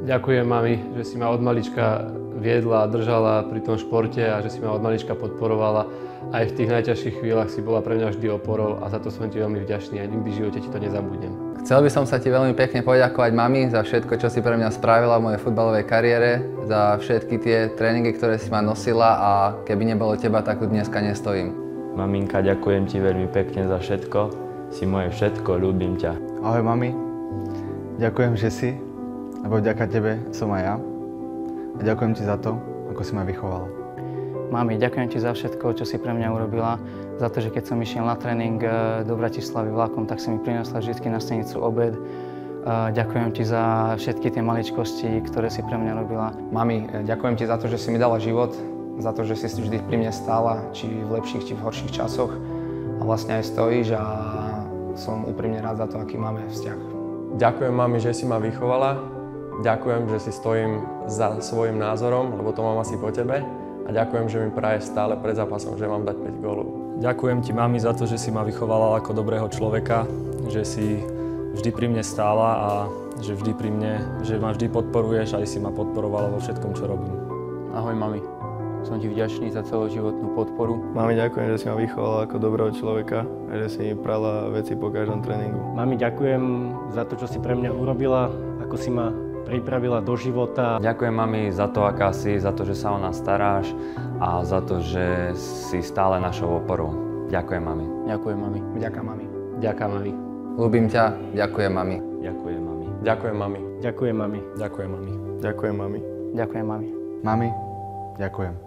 Ďakujem mami, že si ma od malička viedla, držala pri tom športe a že si ma od malička podporovala. Aj v tých najťažších chvíľach si bola pre mňa vždy oporou a za to som ti veľmi vďačný a nikdy v živote ti to nezabudnem. Chcel by som sa ti veľmi pekne poďakovať mami za všetko, čo si pre mňa spravila v mojej futbalovej kariére, za všetky tie tréningy, ktoré si ma nosila a keby nebolo teba, tak tu dneska nestojím. Maminka, ďakujem ti veľmi pekne za všetko, si moje všetko, ľúbim ťa. Ahoj mami, ďakujem, že si, lebo vďaka tebe som aj ja. A ďakujem ti za to, ako si ma vychovala. Mami, ďakujem ti za všetko, čo si pre mňa urobila, za to, že keď som išiel na tréning do Bratislavy vlakom, tak si mi prinesla vždy na stanicu obed. Ďakujem ti za všetky tie maličkosti, ktoré si pre mňa robila. Mami, ďakujem ti za to, že si mi dala život, za to, že si vždy pri mne stála, či v lepších, či v horších časoch. A vlastne aj stojíš a som úprimne rád za to, aký máme vzťah. Ďakujem mami, že si ma vychovala. Ďakujem, že si stojím za svojím názorom, lebo to mám asi po tebe. A ďakujem, že mi praje stále pred zápasom, že mám dať 5 gólov. Ďakujem ti, mami, za to, že si ma vychovala ako dobrého človeka, že si vždy pri mne stála a že vždy pri mne, že ma vždy podporuješ, aj si ma podporovala vo všetkom, čo robím. Ahoj, mami. Som ti vďačný za celoživotnú podporu. Mami, ďakujem, že si ma vychovala ako dobrého človeka a že si mi prala veci po každom tréningu. Mami, ďakujem za to, čo si pre mňa urobila, ako si ma pripravila do života. Ďakujem mami za to, aká si, za to, že sa o nás staráš a za to, že si stále našou oporou. Ďakujem mami. Ďakujem mami. Ďakujem mami. Ďakujem mami. Ľúbim ťa, ďakujem mami. Ďakujem mami. Ďakujem mami. Ďakujem mami. Ďakujem mami. Ďakujem mami. Ďakujem, mami. Mami, ďakujem.